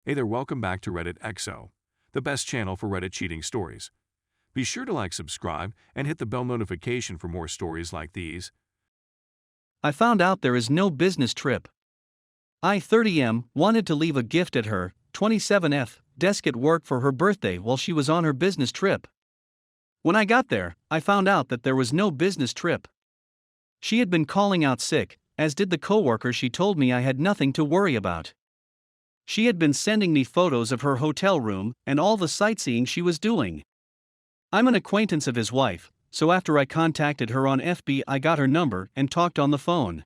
Hey there, welcome back to Reddit XO, the best channel for Reddit cheating stories. Be sure to like, subscribe, and hit the bell notification for more stories like these. I found out there is no business trip. I, 30M, wanted to leave a gift at her, 27F, desk at work for her birthday while she was on her business trip. When I got there, I found out that there was no business trip. She had been calling out sick, as did the coworker she told me I had nothing to worry about. She had been sending me photos of her hotel room and all the sightseeing she was doing. I'm an acquaintance of his wife, so after I contacted her on FB, I got her number and talked on the phone.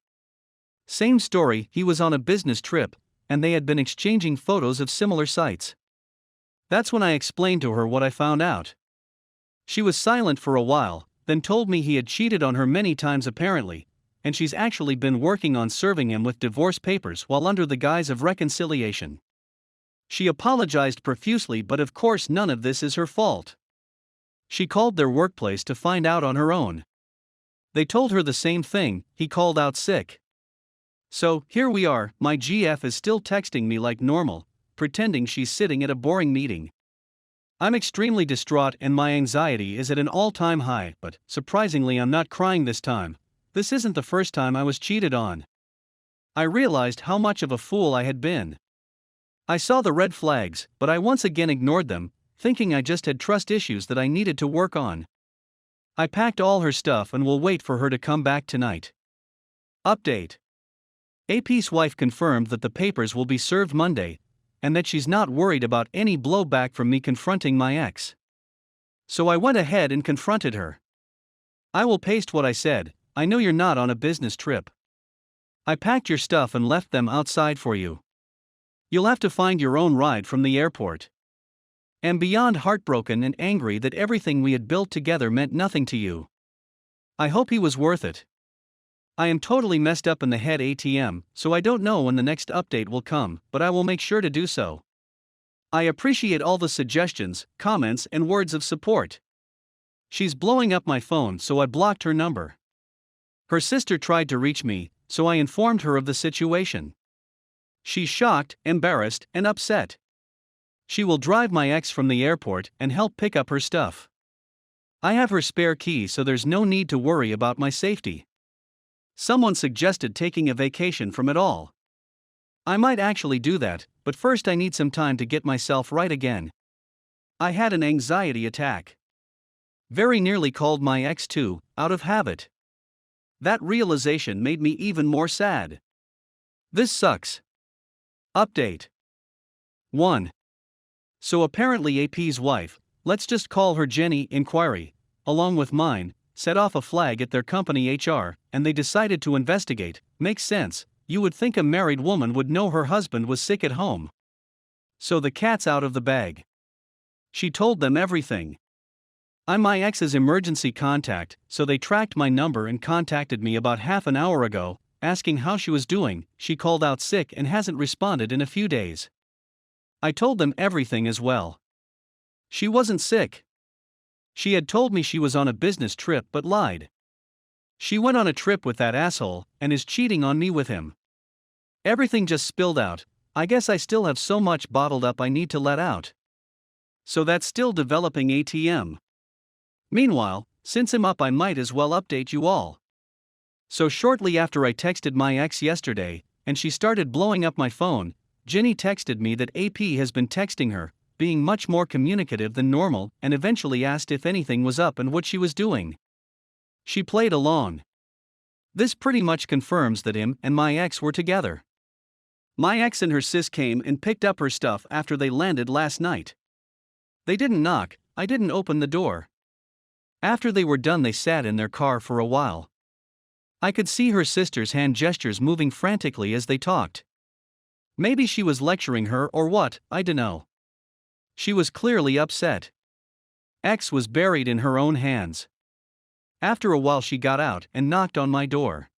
Same story, he was on a business trip, and they had been exchanging photos of similar sites. That's when I explained to her what I found out. She was silent for a while, then told me he had cheated on her many times apparently, and she's actually been working on serving him with divorce papers while under the guise of reconciliation. She apologized profusely, but of course none of this is her fault. She called their workplace to find out on her own. They told her the same thing, he called out sick. So, here we are, my GF is still texting me like normal, pretending she's sitting at a boring meeting. I'm extremely distraught and my anxiety is at an all-time high, but, surprisingly, I'm not crying this time. This isn't the first time I was cheated on. I realized how much of a fool I had been. I saw the red flags, but I once again ignored them, thinking I just had trust issues that I needed to work on. I packed all her stuff and will wait for her to come back tonight. Update. AP's wife confirmed that the papers will be served Monday, and that she's not worried about any blowback from me confronting my ex. So I went ahead and confronted her. I will paste what I said. I know you're not on a business trip. I packed your stuff and left them outside for you. You'll have to find your own ride from the airport. Am beyond heartbroken and angry that everything we had built together meant nothing to you. I hope he was worth it. I am totally messed up in the head ATM, so I don't know when the next update will come, but I will make sure to do so. I appreciate all the suggestions, comments, and words of support. She's blowing up my phone, so I blocked her number. Her sister tried to reach me, so I informed her of the situation. She's shocked, embarrassed, and upset. She will drive my ex from the airport and help pick up her stuff. I have her spare key, so there's no need to worry about my safety. Someone suggested taking a vacation from it all. I might actually do that, but first I need some time to get myself right again. I had an anxiety attack. Very nearly called my ex too, out of habit. That realization made me even more sad. This sucks. Update. 1. So apparently AP's wife, let's just call her Jenny, inquiry, along with mine, set off a flag at their company HR, and they decided to investigate. Makes sense, you would think a married woman would know her husband was sick at home. So the cat's out of the bag. She told them everything. I'm my ex's emergency contact, so they tracked my number and contacted me about half an hour ago, asking how she was doing. She called out sick and hasn't responded in a few days. I told them everything as well. She wasn't sick. She had told me she was on a business trip but lied. She went on a trip with that asshole and is cheating on me with him. Everything just spilled out. I guess I still have so much bottled up I need to let out. So that's still developing ATM. Meanwhile, since I'm up, I might as well update you all. So shortly after I texted my ex yesterday, and she started blowing up my phone, Jenny texted me that AP has been texting her, being much more communicative than normal, and eventually asked if anything was up and what she was doing. She played along. This pretty much confirms that him and my ex were together. My ex and her sis came and picked up her stuff after they landed last night. They didn't knock, I didn't open the door. After they were done, they sat in their car for a while. I could see her sister's hand gestures moving frantically as they talked. Maybe she was lecturing her or what, I dunno. She was clearly upset. Ex was buried in her own hands. After a while she got out and knocked on my door.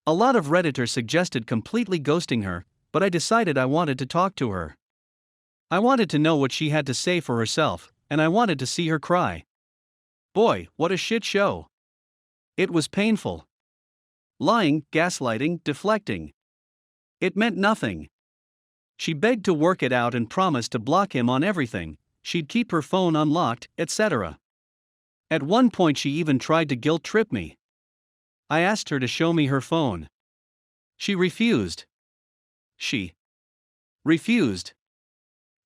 A lot of Redditors suggested completely ghosting her, but I decided I wanted to talk to her. I wanted to know what she had to say for herself, and I wanted to see her cry. Boy, what a shit show. It was painful. Lying, gaslighting, deflecting. It meant nothing. She begged to work it out and promised to block him on everything, she'd keep her phone unlocked, etc. At one point she even tried to guilt-trip me. I asked her to show me her phone. She refused. She refused.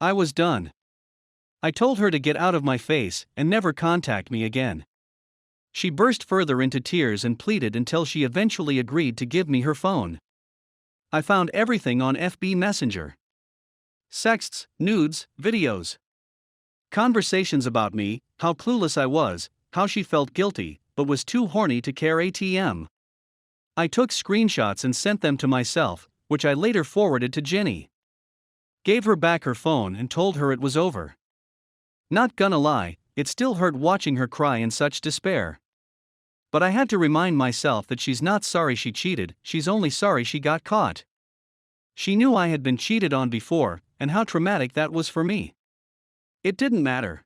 I was done. I told her to get out of my face and never contact me again. She burst further into tears and pleaded until she eventually agreed to give me her phone. I found everything on FB Messenger. Sexts, nudes, videos. Conversations about me, how clueless I was, how she felt guilty, but was too horny to care ATM. I took screenshots and sent them to myself, which I later forwarded to Jenny. Gave her back her phone and told her it was over. Not gonna lie, it still hurt watching her cry in such despair. But I had to remind myself that she's not sorry she cheated, she's only sorry she got caught. She knew I had been cheated on before, and how traumatic that was for me. It didn't matter.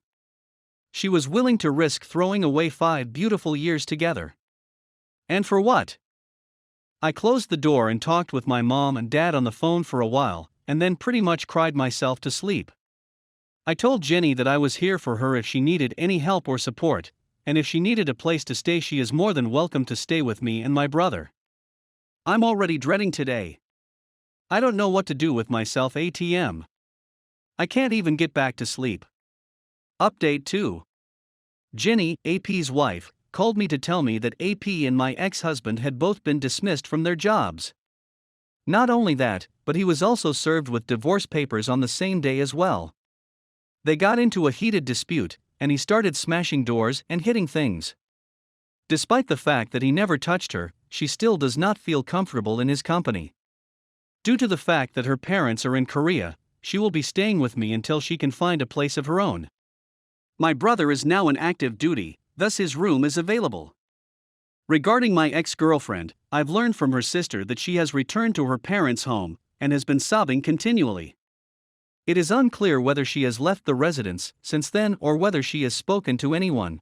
She was willing to risk throwing away 5 beautiful years together. And for what? I closed the door and talked with my mom and dad on the phone for a while, and then pretty much cried myself to sleep. I told Jenny that I was here for her if she needed any help or support, and if she needed a place to stay, she is more than welcome to stay with me and my brother. I'm already dreading today. I don't know what to do with myself ATM. I can't even get back to sleep. Update 2. Jenny, AP's wife, called me to tell me that AP and my ex-husband had both been dismissed from their jobs. Not only that, but he was also served with divorce papers on the same day as well. They got into a heated dispute, and he started smashing doors and hitting things. Despite the fact that he never touched her, she still does not feel comfortable in his company. Due to the fact that her parents are in Korea, she will be staying with me until she can find a place of her own. My brother is now on active duty, thus his room is available. Regarding my ex-girlfriend, I've learned from her sister that she has returned to her parents' home and has been sobbing continually. It is unclear whether she has left the residence since then or whether she has spoken to anyone.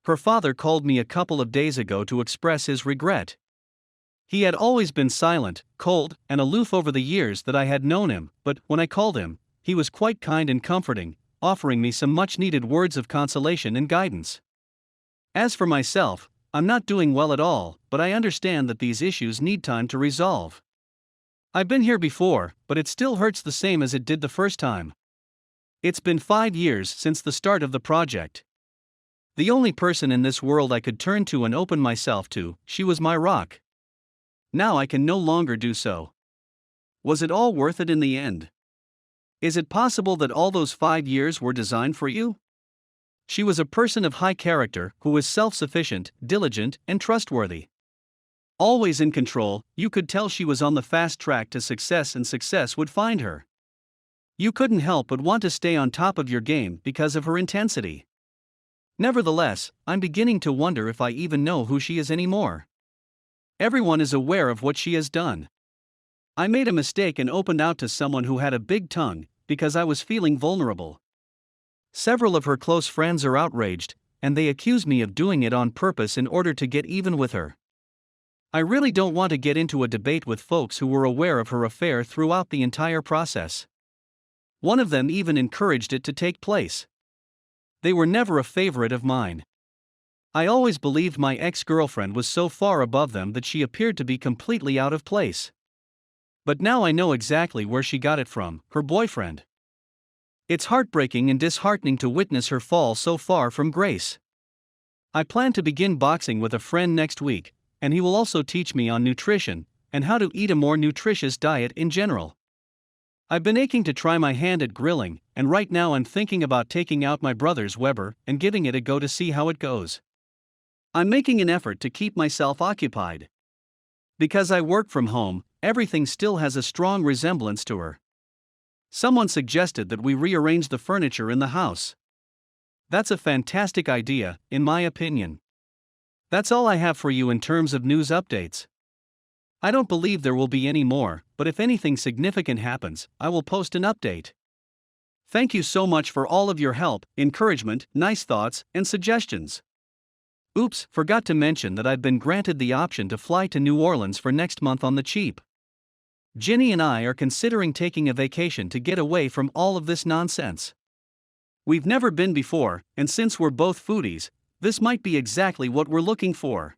Her father called me a couple of days ago to express his regret. He had always been silent, cold, and aloof over the years that I had known him, but when I called him, he was quite kind and comforting, offering me some much-needed words of consolation and guidance. As for myself, I'm not doing well at all, but I understand that these issues need time to resolve. I've been here before, but it still hurts the same as it did the first time. It's been 5 years since the start of the project. The only person in this world I could turn to and open myself to, she was my rock. Now I can no longer do so. Was it all worth it in the end? Is it possible that all those 5 years were designed for you? She was a person of high character who was self-sufficient, diligent, and trustworthy. Always in control, you could tell she was on the fast track to success and success would find her. You couldn't help but want to stay on top of your game because of her intensity. Nevertheless, I'm beginning to wonder if I even know who she is anymore. Everyone is aware of what she has done. I made a mistake and opened out to someone who had a big tongue, because I was feeling vulnerable. Several of her close friends are outraged, and they accuse me of doing it on purpose in order to get even with her. I really don't want to get into a debate with folks who were aware of her affair throughout the entire process. One of them even encouraged it to take place. They were never a favorite of mine. I always believed my ex-girlfriend was so far above them that she appeared to be completely out of place. But now I know exactly where she got it from, her boyfriend. It's heartbreaking and disheartening to witness her fall so far from grace. I plan to begin boxing with a friend next week, and he will also teach me on nutrition, and how to eat a more nutritious diet in general. I've been aching to try my hand at grilling, and right now I'm thinking about taking out my brother's Weber and giving it a go to see how it goes. I'm making an effort to keep myself occupied. Because I work from home, everything still has a strong resemblance to her. Someone suggested that we rearrange the furniture in the house. That's a fantastic idea, in my opinion. That's all I have for you in terms of news updates. I don't believe there will be any more, but if anything significant happens, I will post an update. Thank you so much for all of your help, encouragement, nice thoughts, and suggestions. Oops, forgot to mention that I've been granted the option to fly to New Orleans for next month on the cheap. Ginny and I are considering taking a vacation to get away from all of this nonsense. We've never been before, and since we're both foodies, this might be exactly what we're looking for.